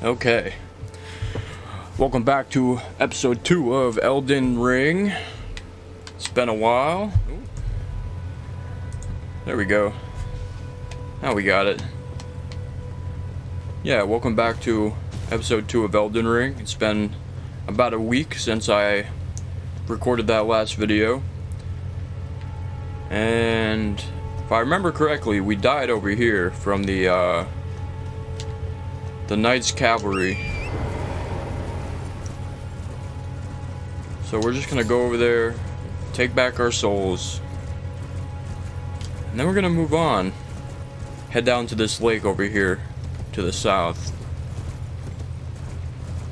Okay. Welcome back to episode 2 of Elden Ring. It's been a while. There we go. Now we got it. Yeah, welcome back to episode 2 of Elden Ring. It's been about a week since I recorded that last video. And if I remember correctly, we died over here from the Knights Cavalry. So we're just gonna go over there, take back our souls, and then we're gonna move on. Head down to this lake over here to the south.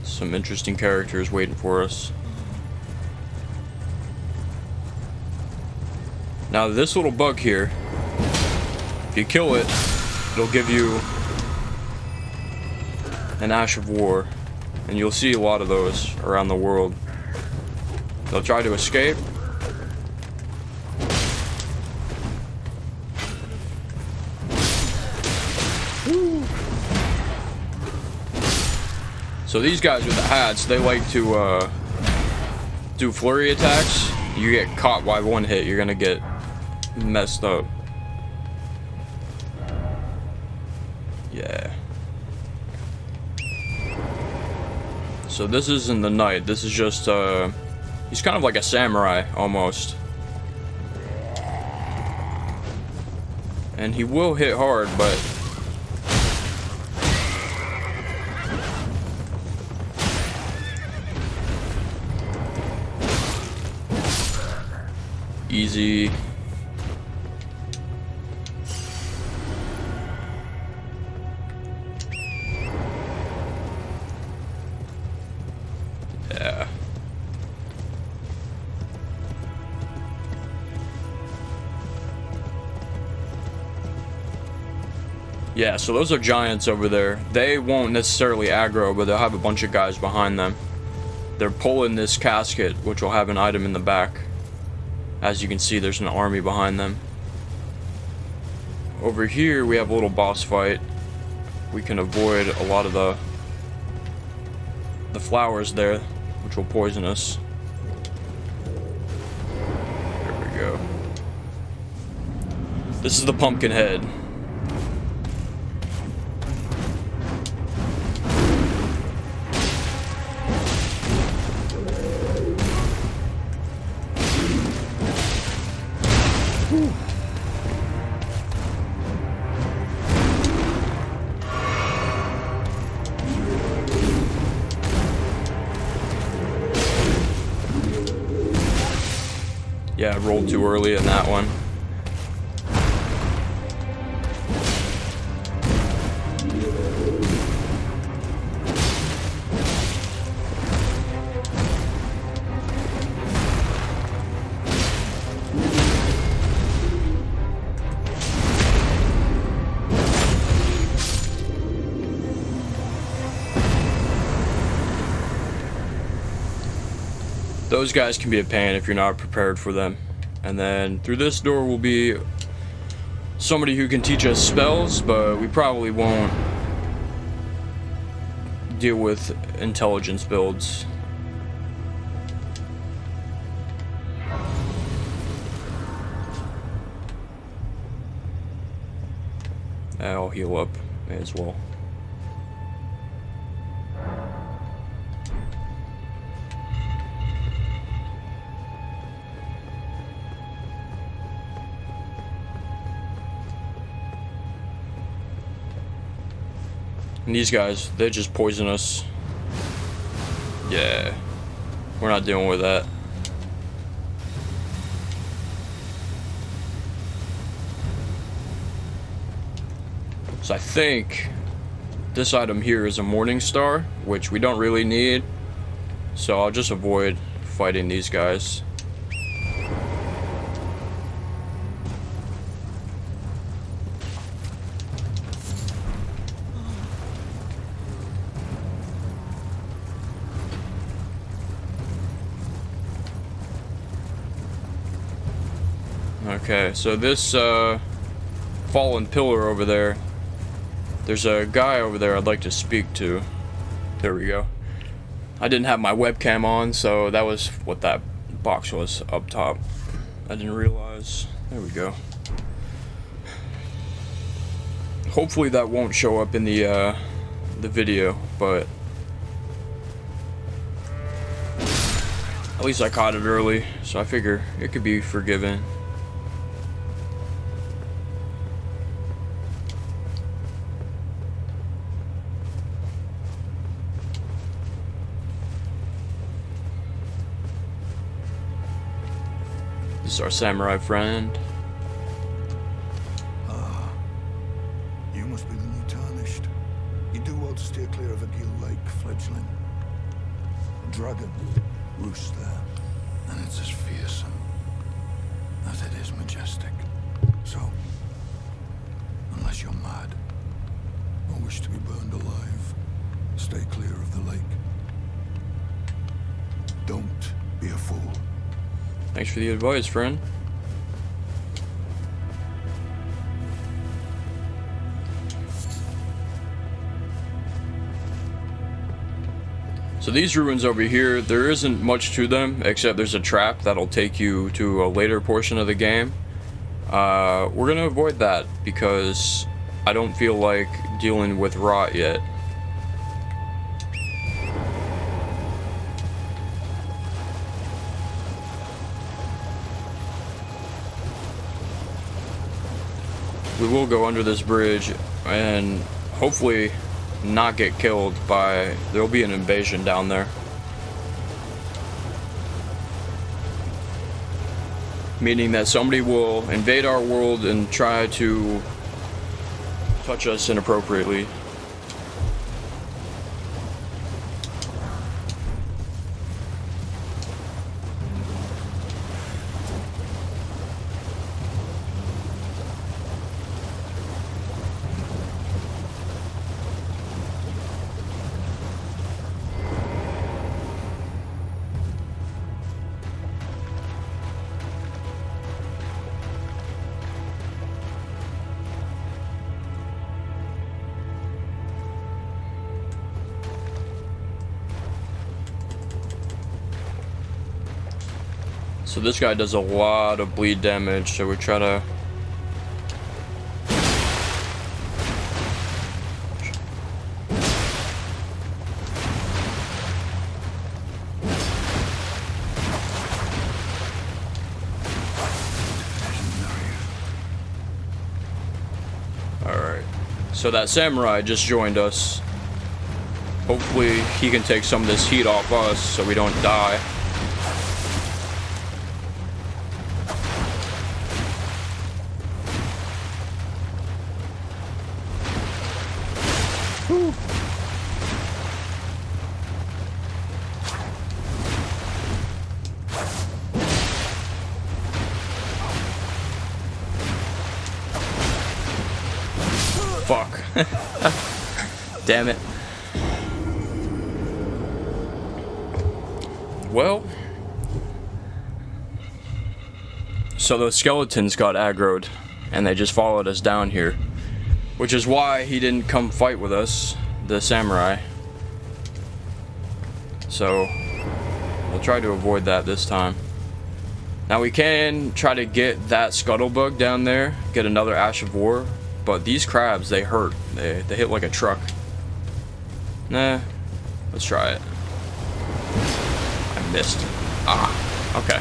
Some interesting characters waiting for us. Now this little bug here, if you kill it, it'll give you an Ash of War, and you'll see a lot of those around the world. They'll try to escape. So these guys with the hats, they like to do flurry attacks. You get caught by one hit, you're gonna get messed up. Yeah. So this isn't the knight, this is just he's kind of like a samurai almost. And he will hit hard, but easy. Yeah. Yeah, so those are giants over there. They won't necessarily aggro, but they'll have a bunch of guys behind them. They're pulling this casket, which will have an item in the back. As you can see, there's an army behind them. Over here, we have a little boss fight. We can avoid a lot of the flowers there, which will poison us. There we go. This is the pumpkin head. Yeah, I rolled too early in that one. Those guys can be a pain if you're not prepared for them. And then through this door will be somebody who can teach us spells, but we probably won't deal with intelligence builds. I'll heal up, may as well. And these guys, they just poison us. Yeah, we're not dealing with that. So I think this item here is a Morning Star, which we don't really need. So I'll just avoid fighting these guys. Okay, so this fallen pillar over there, there's a guy over there I'd like to speak to. There we go. I didn't have my webcam on, so that was what that box was up top. I didn't realize. There we go. Hopefully that won't show up in the video, but at least I caught it early, so I figure it could be forgiven. This is our samurai friend. You must be the new Tarnished. You do well to steer clear of Agheel Lake, fledgling. A dragon roosts there, and it's as fearsome as it is majestic. So, unless you're mad or wish to be burned alive, stay clear of the lake. Don't be a fool. Thanks for the advice, friend. So these ruins over here, there isn't much to them, except there's a trap that'll take you to a later portion of the game. We're gonna avoid that because I don't feel like dealing with rot yet. We will go under this bridge and hopefully not get killed by... There'll be an invasion down there. Meaning that somebody will invade our world and try to touch us inappropriately. So this guy does a lot of bleed damage, so we try to... Alright, so that samurai just joined us. Hopefully he can take some of this heat off us so we don't die. Fuck. Damn it. Well, so those skeletons got aggroed and they just followed us down here, which is why he didn't come fight with us, the samurai. So we'll try to avoid that this time. Now we can try to get that scuttlebug down there, get another Ash of War. But these crabs, they hurt. They hit like a truck. Nah, let's try it. I missed. Ah, okay.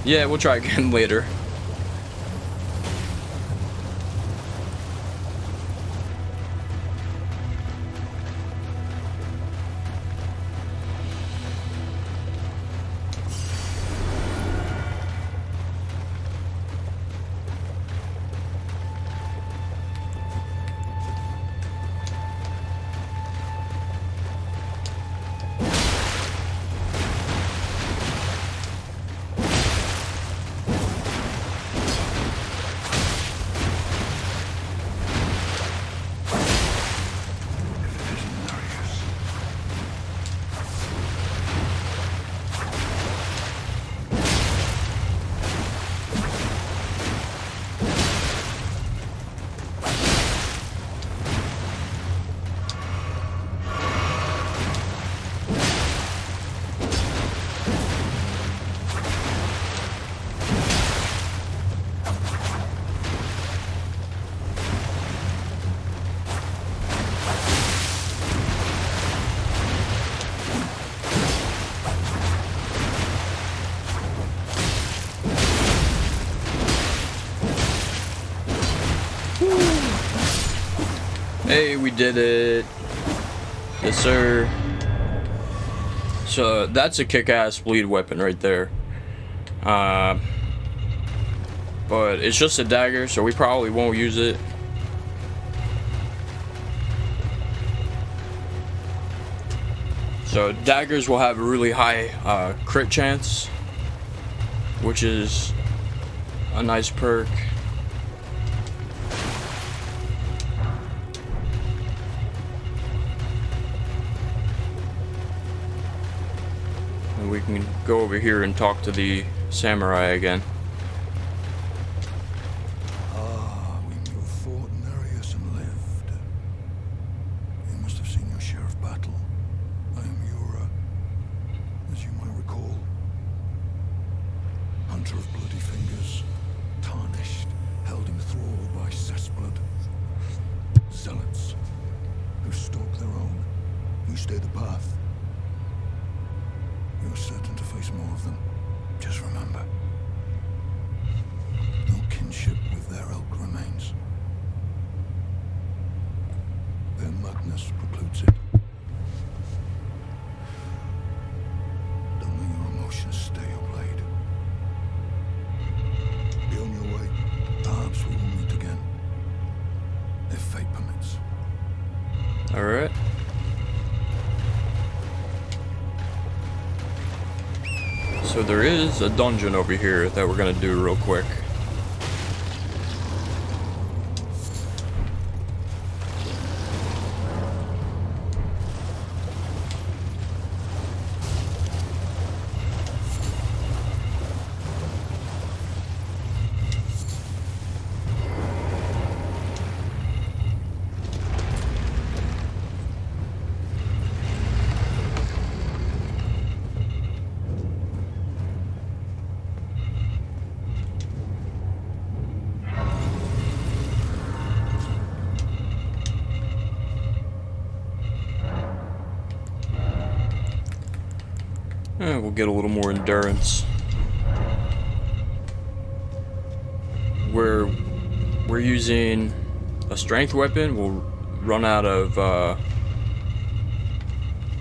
Yeah, we'll try again later. Hey, we did it. Yes, sir. So that's a kick-ass bleed weapon right there. But it's just a dagger, so we probably won't use it. So daggers will have a really high crit chance, which is a nice perk. And we can go over here and talk to the samurai again. We knew fought in Arius and lived. You must have seen your share of battle. I am Yura, as you might recall. Hunter of bloody fingers, tarnished, held in thrall by cessblood. Zealots, who stalk their own, who stay the path. You're certain to face more of them. Just remember, no kinship with their ilk remains. Their madness precludes it. Don't let your emotions stay your blade. Be on your way. Perhaps we will meet again. If fate permits. Alright. So there is a dungeon over here that we're gonna do real quick. We'll get a little more endurance. We're using a strength weapon. We'll run out of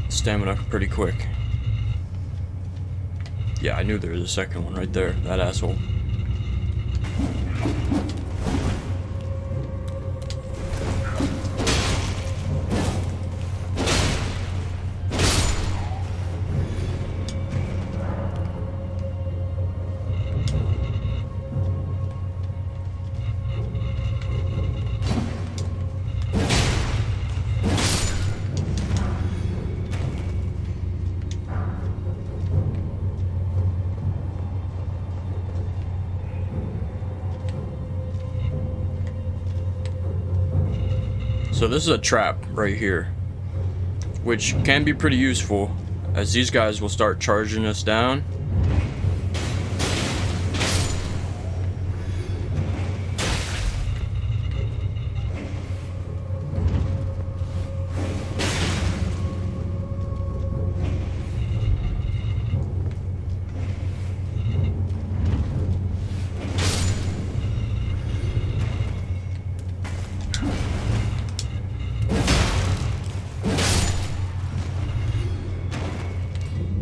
stamina pretty quick. Yeah, I knew there was a second one right there. That asshole. So this is a trap right here, which can be pretty useful, as these guys will start charging us down.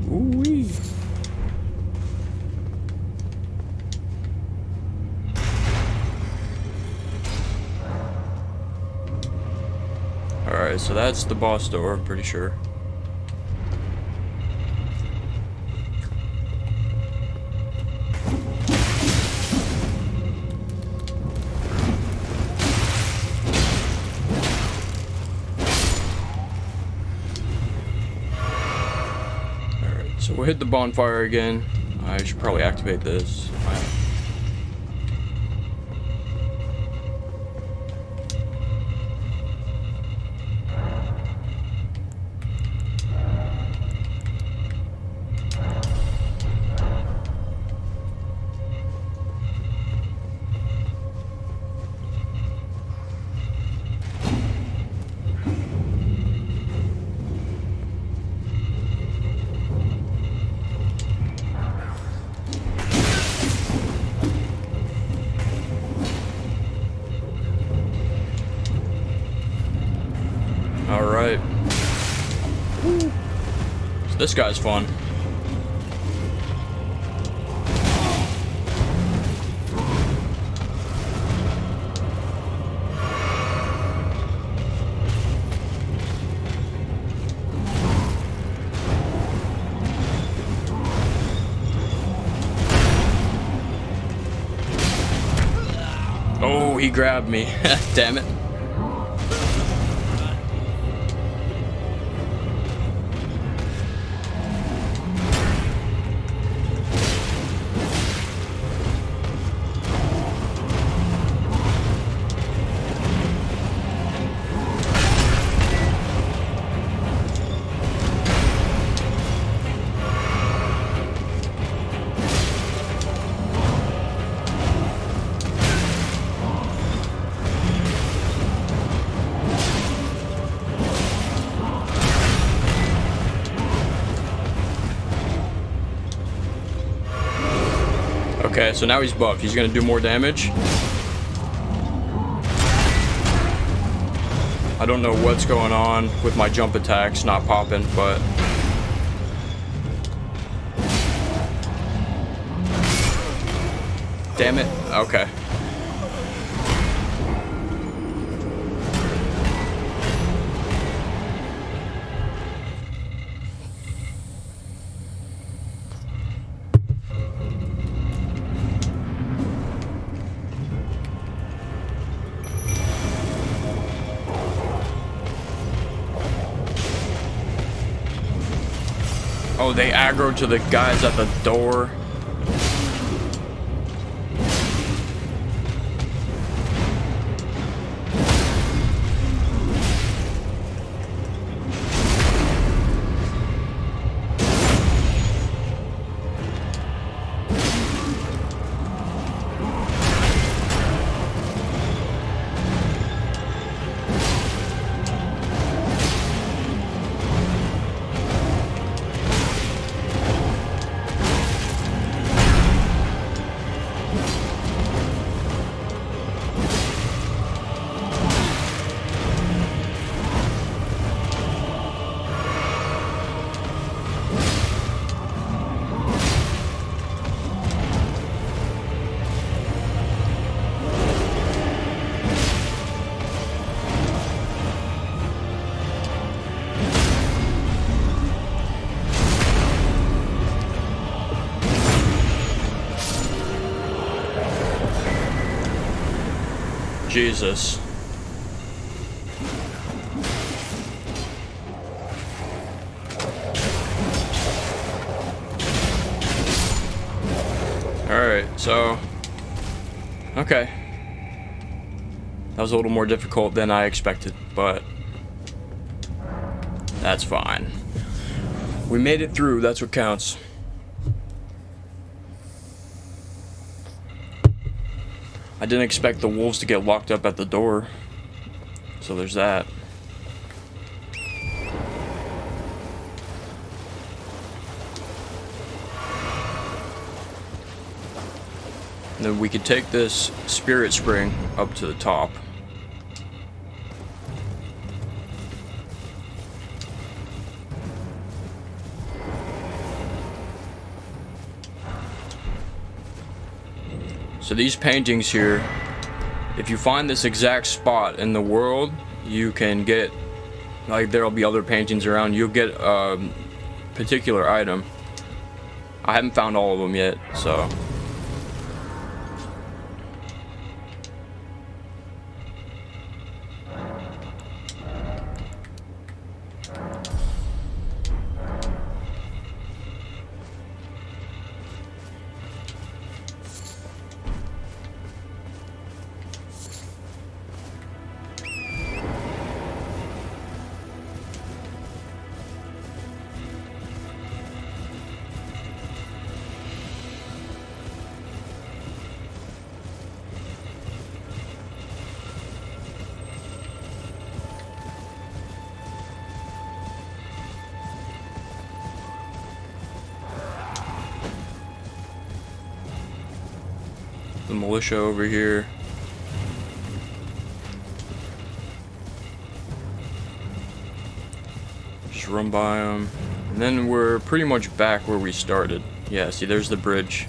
Ooh-wee. Alright, so that's the boss door, I'm pretty sure. So we'll hit the bonfire again. I should probably activate this. This guy's fun. Oh, he grabbed me. Damn it. Okay, so now he's buffed. He's gonna do more damage. I don't know what's going on with my jump attacks not popping, but... Damn it. Okay. Oh, they aggro to the guys at the door. Jesus. Alright, so... Okay. That was a little more difficult than I expected, but... That's fine. We made it through, that's what counts. I didn't expect the wolves to get locked up at the door. So there's that. And then we could take this spirit spring up to the top. So these paintings here, if you find this exact spot in the world, you can get, like, there'll be other paintings around, you'll get a particular item. I haven't found all of them yet, so... The militia over here. Just run by them. And then we're pretty much back where we started. Yeah, see, there's the bridge.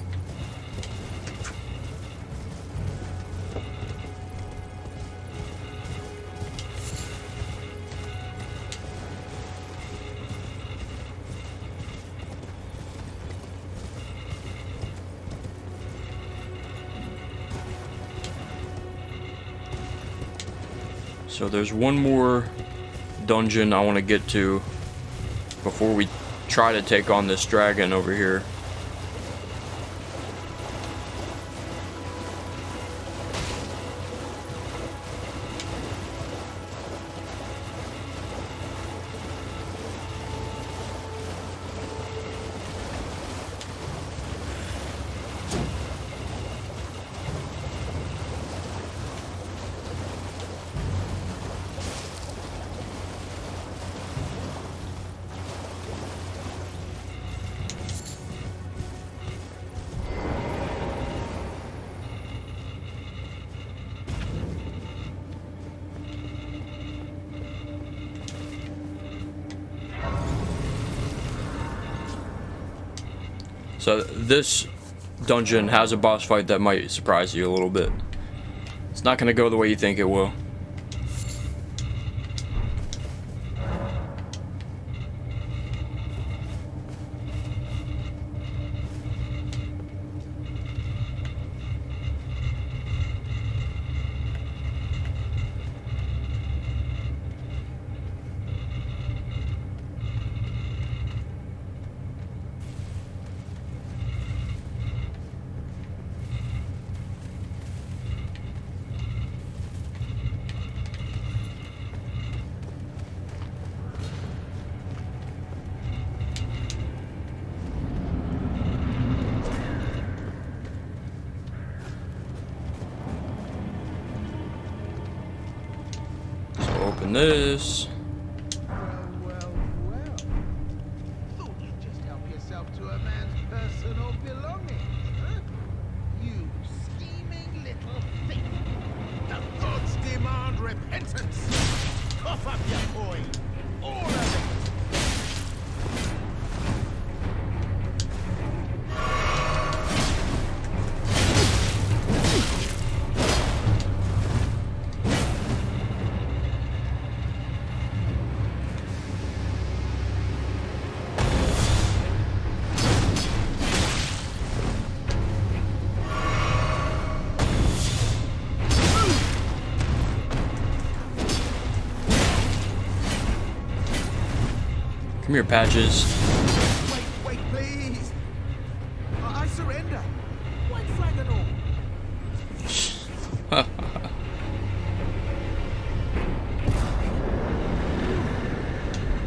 So there's one more dungeon I want to get to before we try to take on this dragon over here. So this dungeon has a boss fight that might surprise you a little bit. It's not going to go the way you think it will. Open this. Well. Thought you'd just help yourself to a man's personal belongings, huh? You scheming little thief. The gods demand repentance. Cough up your coin. All of it. Come here, Patches. Wait, please. I surrender. White flag and all.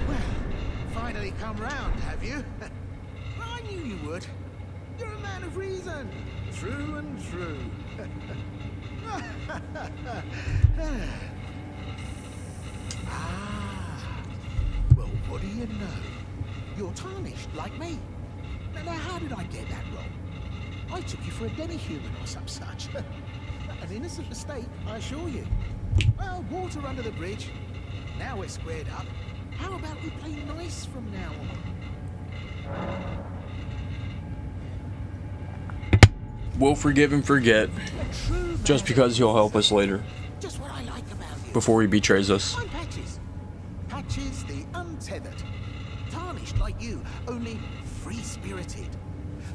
Well, finally come round, have you? I knew you would. You're a man of reason. True and true. Well, what do you know? You're tarnished, like me. Now, how did I get that wrong? I took you for a demi-human or some such. An innocent mistake, I assure you. Well, water under the bridge. Now we're squared up. How about we play nice from now on? We'll forgive and forget, A true just man. because he'll help us later, Just what I like about you. before he betrays us. I'm Patches. Patches the untethered. Tarnished like you, only free-spirited.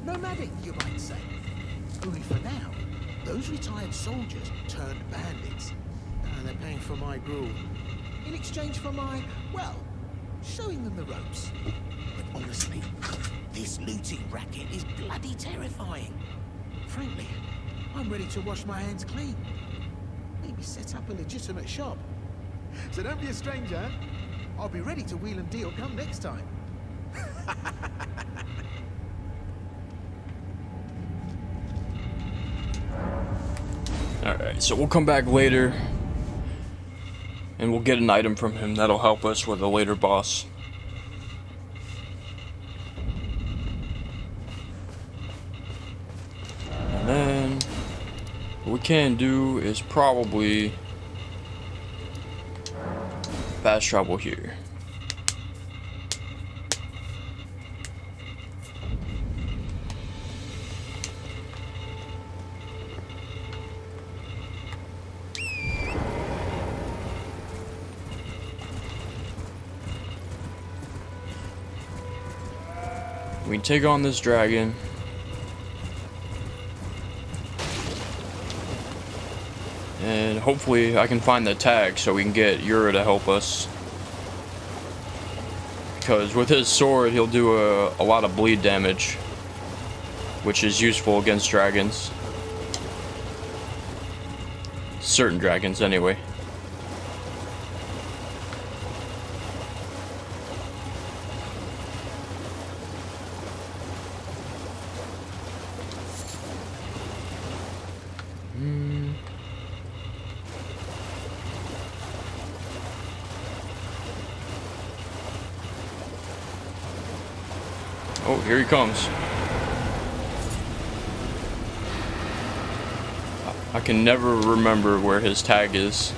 Nomadic, you might say. Only for now, those retired soldiers turned bandits. And they're paying for my gruel. In exchange for my, well, showing them the ropes. But honestly, this looting racket is bloody terrifying. Frankly, I'm ready to wash my hands clean. Maybe set up a legitimate shop. So don't be a stranger. I'll be ready to wheel and deal come next time. Alright, so we'll come back later and we'll get an item from him that'll help us with a later boss. And then what we can do is probably fast travel here. We can take on this dragon. And hopefully I can find the tag so we can get Yura to help us. Because with his sword, he'll do a lot of bleed damage, which is useful against dragons. Certain dragons, anyway. Oh, here he comes. I can never remember where his tag is.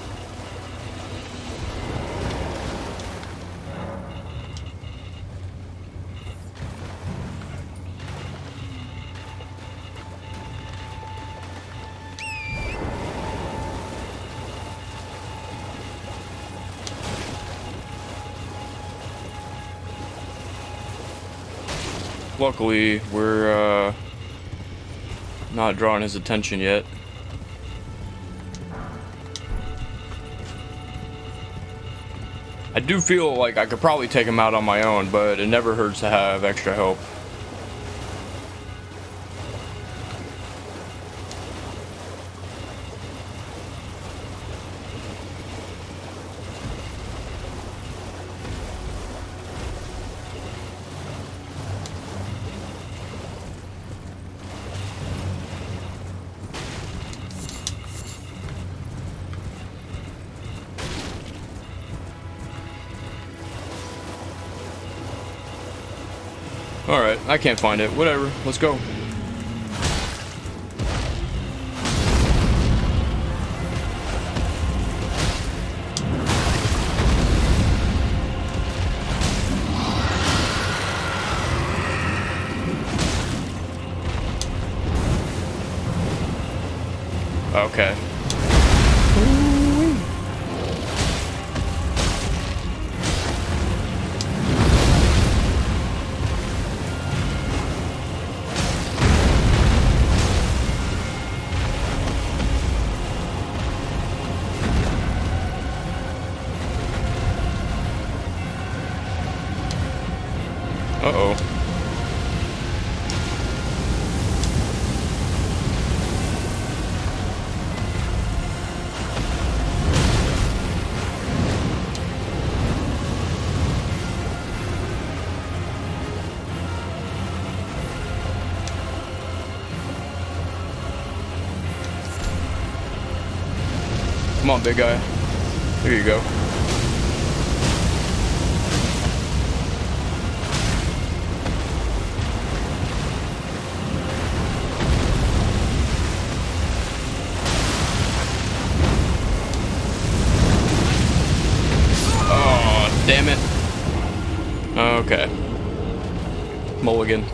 Luckily, we're not drawing his attention yet. I do feel like I could probably take him out on my own, but it never hurts to have extra help. Alright, I can't find it. Whatever, let's go. Okay. Uh-oh. Come on, big guy. Here you go. Oh, damn it. Okay. Mulligan.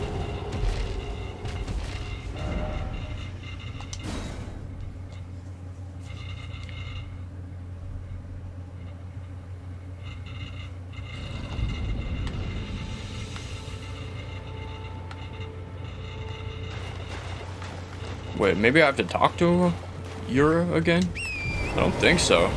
Wait, maybe I have to talk to Yura again? I don't think so.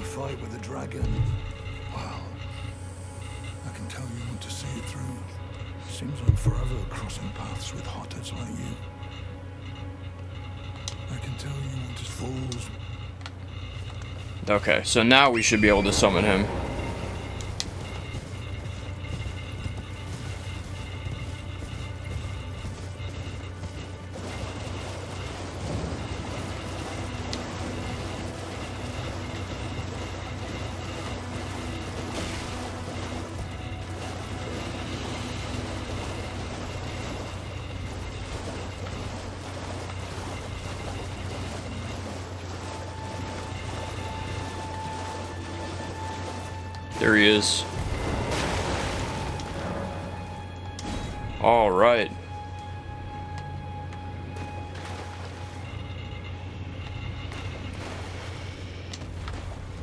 Fight with the dragon. Well, I can tell you want to see it through. Seems I'm forever crossing paths with hotheads like you. I can tell you want to fools. Okay, so now we should be able to summon him. There he is. All right.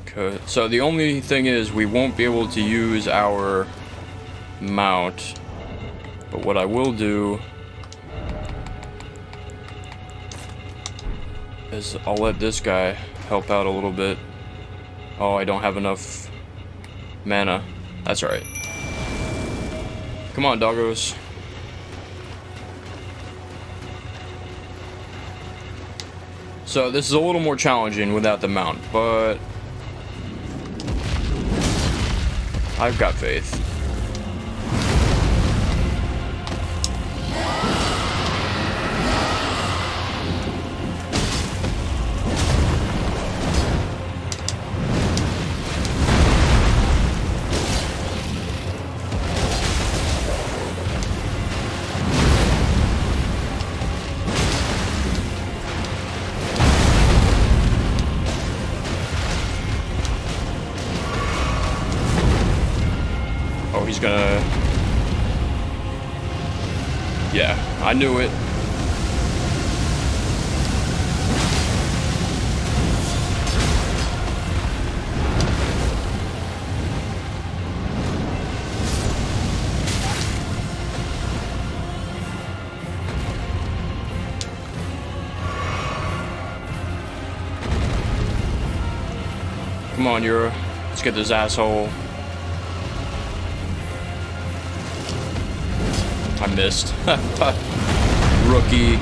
Okay, so the only thing is we won't be able to use our mount, but what I will do is I'll let this guy help out a little bit. Oh, I don't have enough mana. That's alright. Come on, doggos. So this is a little more challenging without the mount, but I've got faith. Oh, he's gonna... Yeah, I knew it. Come on, Yura. Let's get this asshole. I missed. Rookie.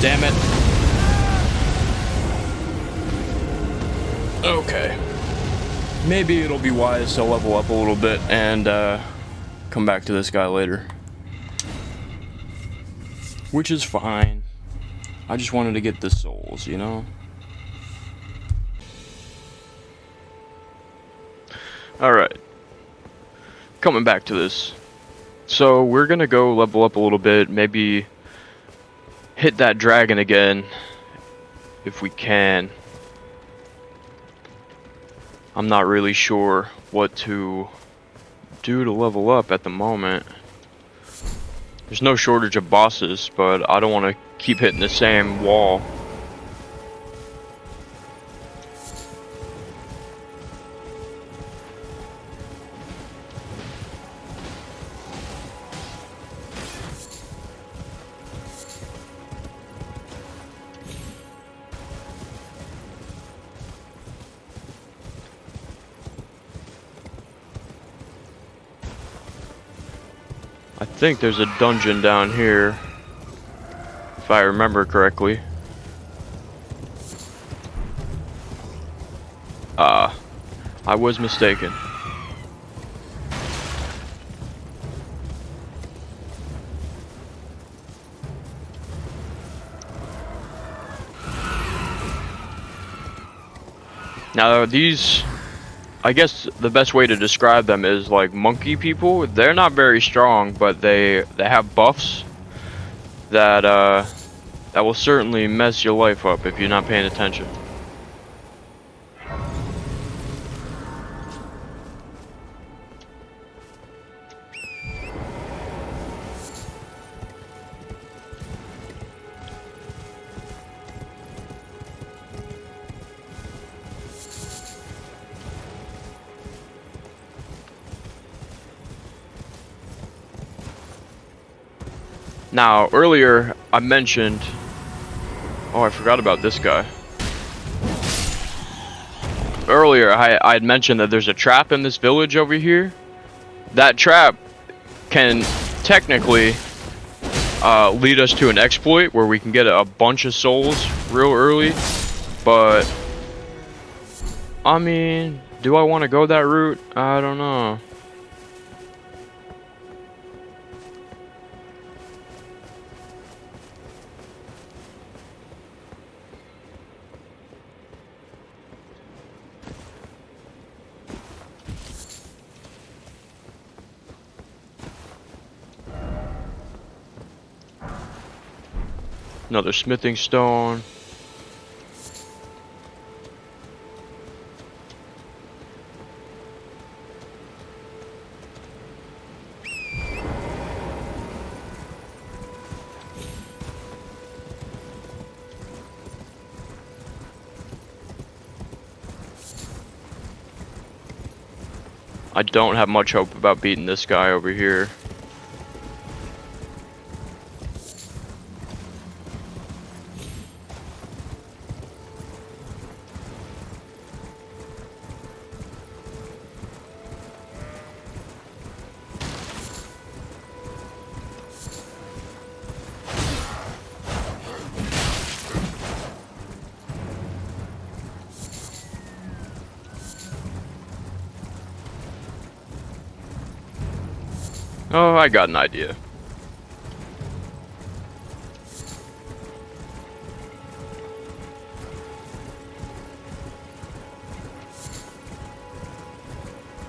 Damn it. Okay. Maybe it'll be wise to level up a little bit and come back to this guy later. Which is fine. I just wanted to get the souls, you know? Alright. Coming back to this. So we're gonna go level up a little bit, maybe hit that dragon again if we can. I'm not really sure what to do to level up at the moment. There's no shortage of bosses, but I don't want to keep hitting the same wall. I think there's a dungeon down here, if I remember correctly. I was mistaken. Now these, I guess the best way to describe them is like monkey people. They're not very strong, but they have buffs that that will certainly mess your life up if you're not paying attention. Now, earlier I mentioned... Oh, I forgot about this guy. earlier I had mentioned that there's a trap in this village over here. That trap can technically lead us to an exploit where we can get a bunch of souls real early, but I mean, do I want to go that route? I don't know. Another smithing stone. I don't have much hope about beating this guy over here. Oh, I got an idea.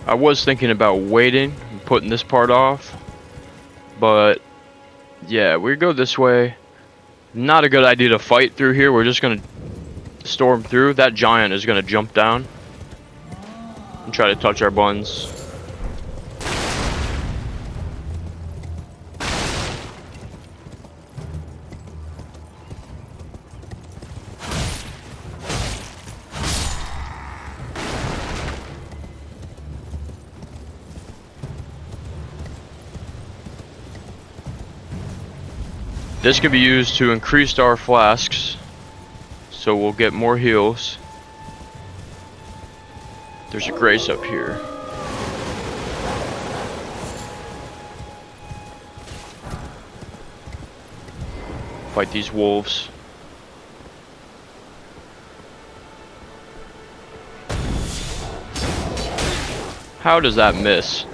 I was thinking about waiting and putting this part off, but yeah, we go this way. Not a good idea to fight through here. We're just gonna storm through. That giant is gonna jump down and try to touch our buns. This can be used to increase our flasks, so we'll get more heals. There's a grace up here. Fight these wolves. How does that miss?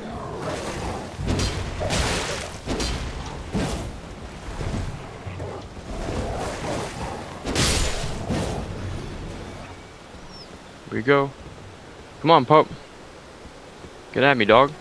Here we go. Come on, pup. Get at me, dog.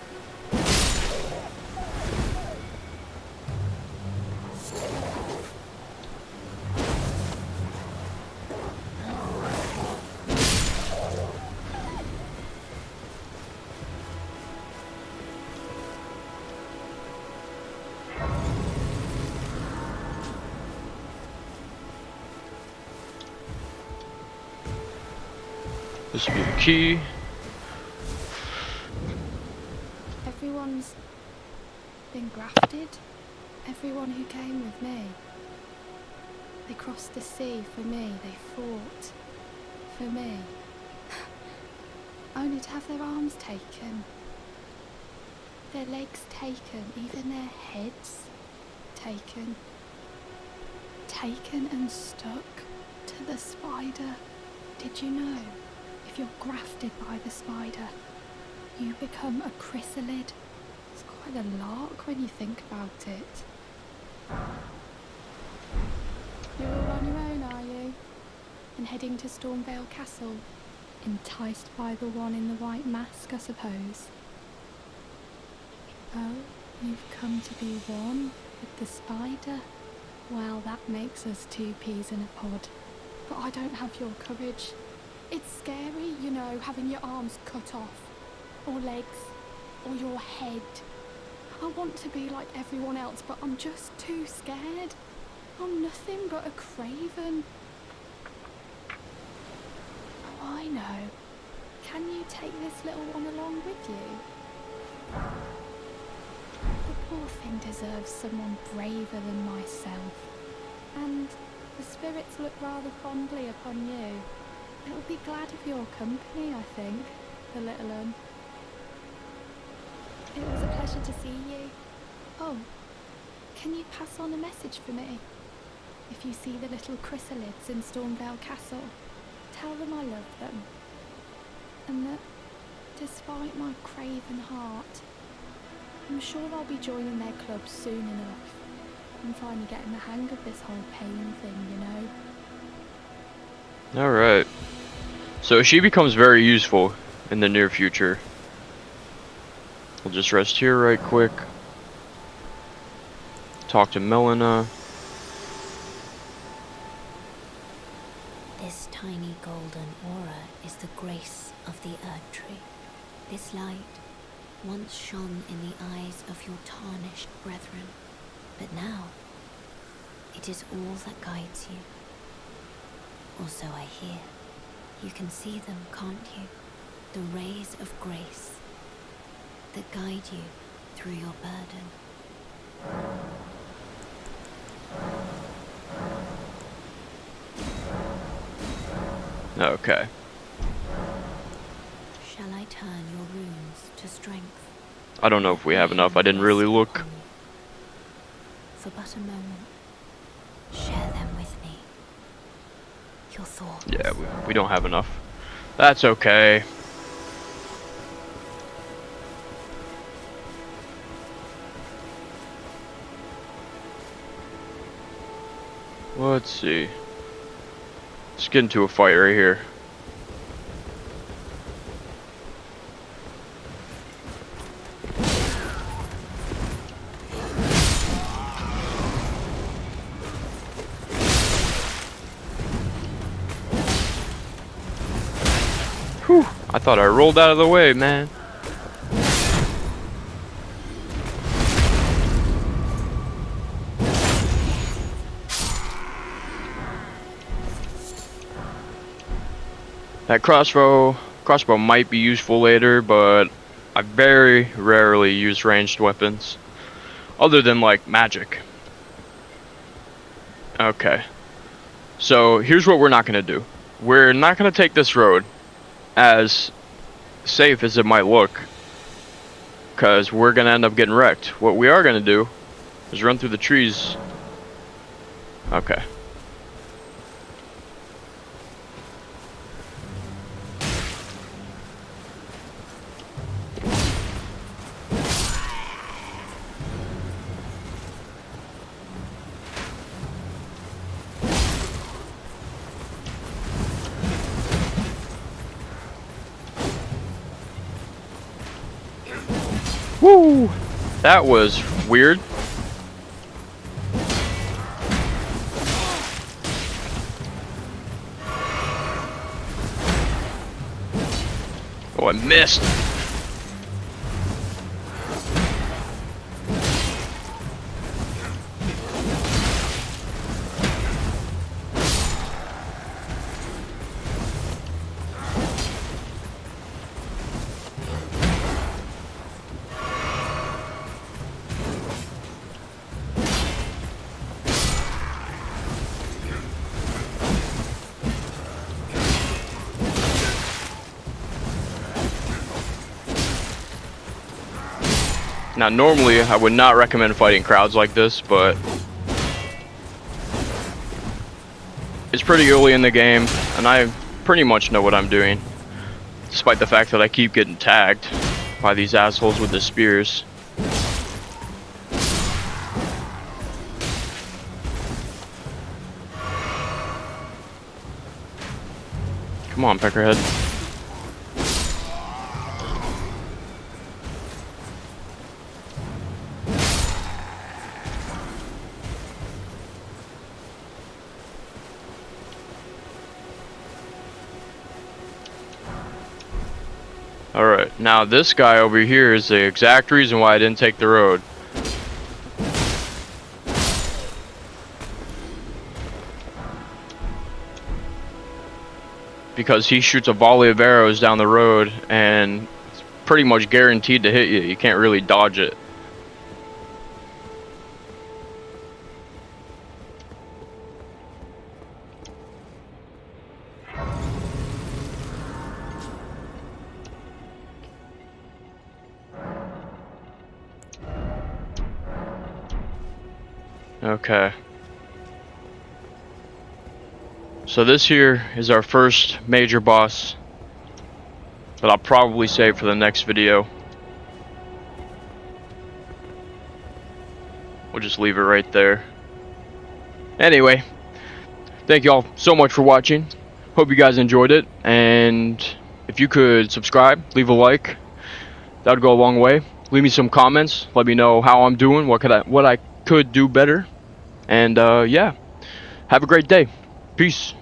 This will be the key. Everyone's been grafted. Everyone who came with me. They crossed the sea for me. They fought for me. Only to have their arms taken. Their legs taken. Even their heads taken. Taken and stuck to the spider. Did you know? If you're grafted by the spider, you become a chrysalid. It's quite a lark when you think about it. You're all on your own, are you? And heading to Stormvale Castle? Enticed by the one in the white mask, I suppose. Oh, you've come to be one with the spider? Well, that makes us two peas in a pod. But I don't have your courage. It's scary, you know, having your arms cut off, or legs, or your head. I want to be like everyone else, but I'm just too scared. I'm nothing but a craven. Oh, I know. Can you take this little one along with you? The poor thing deserves someone braver than myself. And the spirits look rather fondly upon you. It'll be glad of your company, I think, the little one. It was a pleasure to see you. Oh, can you pass on a message for me? If you see the little chrysalids in Stormvale Castle, tell them I love them. And that, despite my craven heart, I'm sure I'll be joining their club soon enough. I'm finally getting the hang of this whole pain thing, you know? Alright. So she becomes very useful in the near future. We'll just rest here right quick. Talk to Melina. This tiny golden aura is the grace of the Earth Tree. This light once shone in the eyes of your tarnished brethren, but now it is all that guides you. Or so I hear. You can see them, can't you? The rays of grace that guide you through your burden. Okay. Shall I turn your runes to strength? I don't know if we have enough. I didn't really look. For but a moment, share them with me. Your thoughts. Yeah, we don't have enough. That's okay. Let's see. Let's get into a fight right here. Whew, I thought I rolled out of the way, man. That crossbow might be useful later, but I very rarely use ranged weapons. Other than, like, magic. Okay. So, here's what we're not gonna do. We're not gonna take this road, as safe as it might look, because we're gonna end up getting wrecked. What we are gonna do is run through the trees. Okay. Woo! That was weird. Oh, I missed. Now, normally I would not recommend fighting crowds like this, but it's pretty early in the game, and I pretty much know what I'm doing, despite the fact that I keep getting tagged by these assholes with the spears. Come on, Peckerhead. Alright, now this guy over here is the exact reason why I didn't take the road. Because he shoots a volley of arrows down the road and it's pretty much guaranteed to hit you. You can't really dodge it. Okay. So this here is our first major boss that I'll probably save for the next video. We'll just leave it right there. Anyway, thank you all so much for watching. Hope you guys enjoyed it, and if you could subscribe, leave a like, that would go a long way. Leave me some comments, let me know how I'm doing, what I could do better, and yeah, have a great day. Peace.